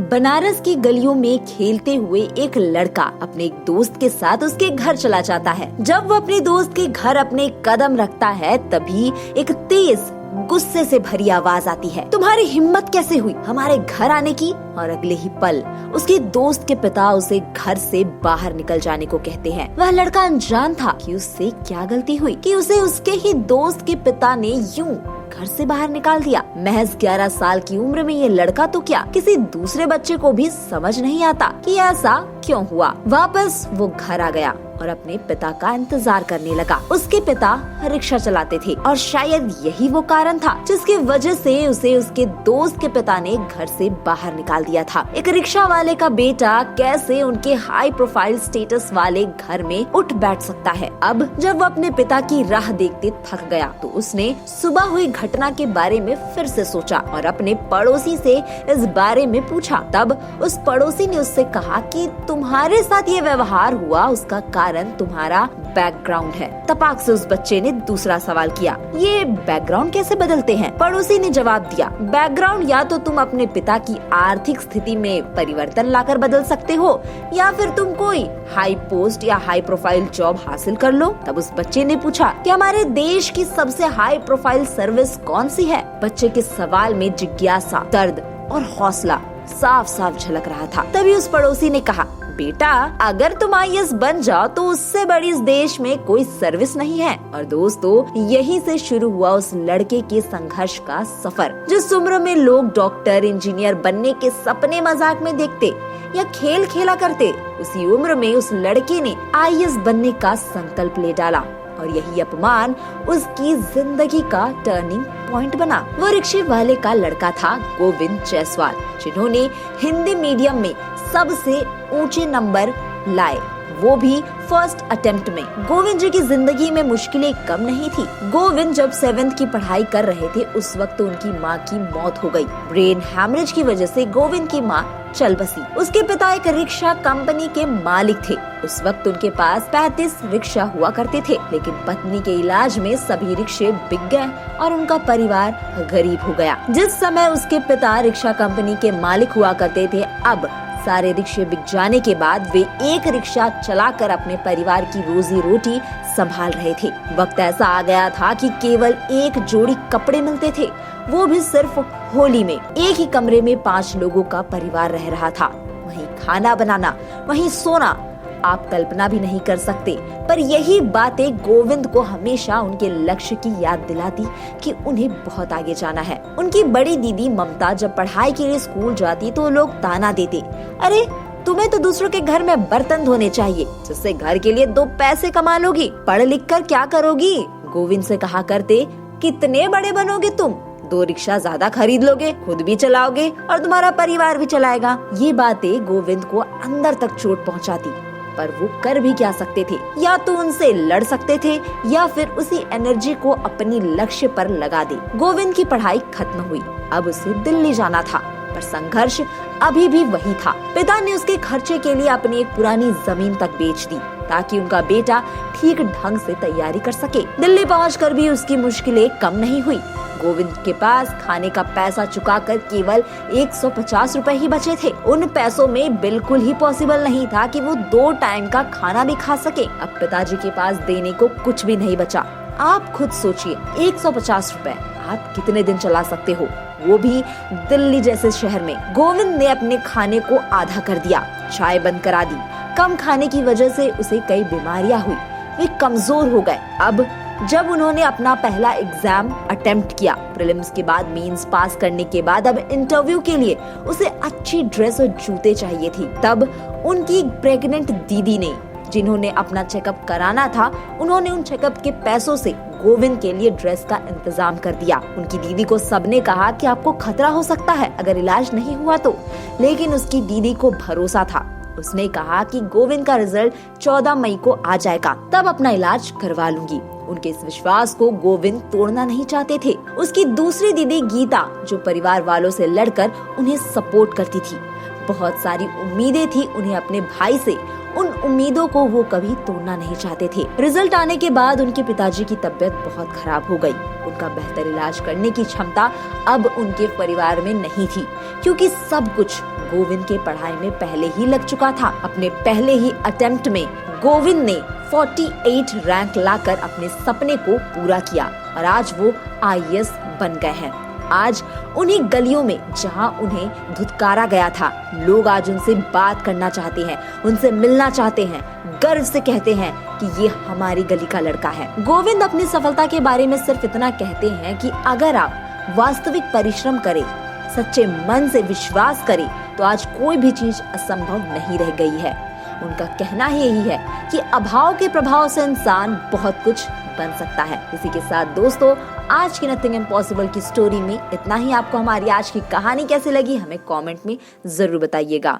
बनारस की गलियों में खेलते हुए एक लड़का अपने एक दोस्त के साथ उसके घर चला जाता है। जब वो अपने दोस्त के घर अपने कदम रखता है तभी एक तेज गुस्से से भरी आवाज आती है, तुम्हारी हिम्मत कैसे हुई हमारे घर आने की। और अगले ही पल उसके दोस्त के पिता उसे घर से बाहर निकल जाने को कहते हैं। वह लड़का अनजान था कि उससे क्या गलती हुई कि उसे उसके ही दोस्त के पिता ने यूं घर से बाहर निकाल दिया। महज 11 साल की उम्र में ये लड़का तो क्या किसी दूसरे बच्चे को भी समझ नहीं आता कि ऐसा क्यों हुआ। वापस वो घर आ गया और अपने पिता का इंतजार करने लगा। उसके पिता रिक्शा चलाते थे और शायद यही वो कारण था जिसकी वजह से उसे उसके दोस्त के पिता ने घर से बाहर निकाल दिया था। एक रिक्शा वाले का बेटा कैसे उनके हाई प्रोफाइल स्टेटस वाले घर में उठ बैठ सकता है। अब जब वो अपने पिता की राह देखते थक गया तो उसने सुबह हुई घटना के बारे में फिर से सोचा और अपने पड़ोसी से इस बारे में पूछा। तब उस पड़ोसी ने उससे कहा कि तुम्हारे साथ ये व्यवहार हुआ उसका कारण तुम्हारा बैकग्राउंड है। तपाक से उस बच्चे ने दूसरा सवाल किया, ये बैकग्राउंड कैसे बदलते हैं? पड़ोसी ने जवाब दिया, बैकग्राउंड या तो तुम अपने पिता की आर्थिक स्थिति में परिवर्तन लाकर बदल सकते हो या फिर तुम कोई हाई पोस्ट या हाई प्रोफाइल जॉब हासिल कर लो। तब उस बच्चे ने पूछा कि हमारे देश की सबसे हाई प्रोफाइल सर्विस कौन सी है? बच्चे के सवाल में जिज्ञासा, दर्द और हौसला साफ साफ झलक रहा था। तभी उस पड़ोसी ने कहा, बेटा अगर तुम IAS बन जाओ तो उससे बड़ी इस देश में कोई सर्विस नहीं है। और दोस्तों यहीं से शुरू हुआ उस लड़के के संघर्ष का सफर। जिस उम्र में लोग डॉक्टर इंजीनियर बनने के सपने मजाक में देखते या खेल खेला करते, उसी उम्र में उस लड़के ने IAS बनने का संकल्प ले डाला और यही अपमान उसकी जिंदगी का टर्निंग पॉइंट बना। वो रिक्शे वाले का लड़का था गोविंद जायसवाल, जिन्होंने हिंदी मीडियम में सबसे ऊंचे नंबर लाए, वो भी फर्स्ट अटेम्प्ट में। गोविंद जी की जिंदगी में मुश्किलें कम नहीं थी। गोविंद जब 7th की पढ़ाई कर रहे थे उस वक्त उनकी माँ की मौत हो गई। ब्रेन हैमरेज की वजह से गोविंद की माँ चल बसी। उसके पिता एक रिक्शा कंपनी के मालिक थे। उस वक्त उनके पास 35 रिक्शा हुआ करते थे, लेकिन पत्नी के इलाज में सभी रिक्शे बिक गए और उनका परिवार गरीब हो गया। जिस समय उसके पिता रिक्शा कंपनी के मालिक हुआ करते थे, अब सारे रिक्शे बिक जाने के बाद वे एक रिक्शा चलाकर अपने परिवार की रोजी रोटी संभाल रहे थे। वक्त ऐसा आ गया था कि केवल एक जोड़ी कपड़े मिलते थे, वो भी सिर्फ होली में। एक ही कमरे में 5 लोगों का परिवार रह रहा था। वहीं खाना बनाना, वहीं सोना, आप कल्पना भी नहीं कर सकते। पर यही बातें गोविंद को हमेशा उनके लक्ष्य की याद दिलाती कि उन्हें बहुत आगे जाना है। उनकी बड़ी दीदी ममता जब पढ़ाई के लिए स्कूल जाती तो लोग ताना देते, अरे तुम्हें तो दूसरों के घर में बर्तन धोने चाहिए, जिससे घर के लिए 2 पैसे कमा लोगी, पढ़ लिख कर क्या करोगी? गोविंद से कहा करते, कितने बड़े बनोगे तुम, 2 रिक्शा ज्यादा खरीद लोगे, खुद भी चलाओगे और तुम्हारा परिवार भी चलाएगा। ये बातें गोविंद को अंदर तक चोट पहुंचाती, पर वो कर भी क्या सकते थे? या तो उनसे लड़ सकते थे या फिर उसी एनर्जी को अपनी लक्ष्य पर लगा दे। गोविंद की पढ़ाई खत्म हुई, अब उसे दिल्ली जाना था, पर संघर्ष अभी भी वही था। पिता ने उसके खर्चे के लिए अपनी एक पुरानी जमीन तक बेच दी ताकि उनका बेटा ठीक ढंग से तैयारी कर सके। दिल्ली पहुंचकर भी उसकी मुश्किलें कम नहीं हुई। गोविंद के पास खाने का पैसा चुकाकर केवल 150 रुपए ही बचे थे। उन पैसों में बिल्कुल ही पॉसिबल नहीं था कि वो 2 टाइम का खाना भी खा सके। अब पिताजी के पास देने को कुछ भी नहीं बचा। आप खुद सोचिए, 150 रुपए आप कितने दिन चला सकते हो, वो भी दिल्ली जैसे शहर में। गोविंद ने अपने खाने को आधा कर दिया, चाय बंद करा दी। कम खाने की वजह से उसे कई बीमारियां हुई, वे कमजोर हो गए। अब जब उन्होंने अपना पहला एग्जाम अटेम्प्ट किया, प्रीलिम्स के बाद मेंस पास करने के बाद अब इंटरव्यू के लिए उसे अच्छी ड्रेस और जूते चाहिए थी। तब उनकी प्रेग्नेंट दीदी ने, जिन्होंने अपना चेकअप कराना था, उन्होंने उन चेकअप के पैसों से गोविंद के लिए ड्रेस का इंतजाम कर दिया। उनकी दीदी को सबने कहा कि आपको खतरा हो सकता है अगर इलाज नहीं हुआ तो, लेकिन उसकी दीदी को भरोसा था। उसने कहा कि गोविंद का रिजल्ट 14 मई को आ जाएगा, तब अपना इलाज करवा लूंगी। उनके इस विश्वास को गोविंद तोड़ना नहीं चाहते थे। उसकी दूसरी दीदी गीता, जो परिवार वालों से लड़कर उन्हें सपोर्ट करती थी, बहुत सारी उम्मीदें थी उन्हें अपने भाई से उन उम्मीदों को वो कभी तोड़ना नहीं चाहते थे। रिजल्ट आने के बाद उनके पिताजी की तबीयत बहुत खराब हो गई। उनका बेहतर इलाज करने की क्षमता अब उनके परिवार में नहीं थी, क्योंकि सब कुछ गोविंद के पढ़ाई में पहले ही लग चुका था। अपने पहले ही अटेम्प्ट में गोविंद ने 48 रैंक लाकर अपने सपने को पूरा किया और आज वो IAS बन गए हैं। आज उन्हीं गलियों में जहां उन्हें धुतकारा गया था, लोग आज उनसे बात करना चाहते हैं, उनसे मिलना चाहते हैं, गर्व से कहते हैं कि ये हमारी गली का लड़का है। गोविंद अपनी सफलता के बारे में सिर्फ इतना कहते हैं कि अगर आप वास्तविक परिश्रम करें, सच्चे मन से विश्वास करें, तो आज कोई भी चीज असंभव नहीं रह गई है। उनका कहना ही यही है कि अभाव के प्रभाव से इंसान बहुत कुछ बन सकता है। इसी के साथ दोस्तों, आज की नथिंग इम्पॉसिबल की स्टोरी में इतना ही। आपको हमारी आज की कहानी कैसी लगी हमें कमेंट में जरूर बताइएगा।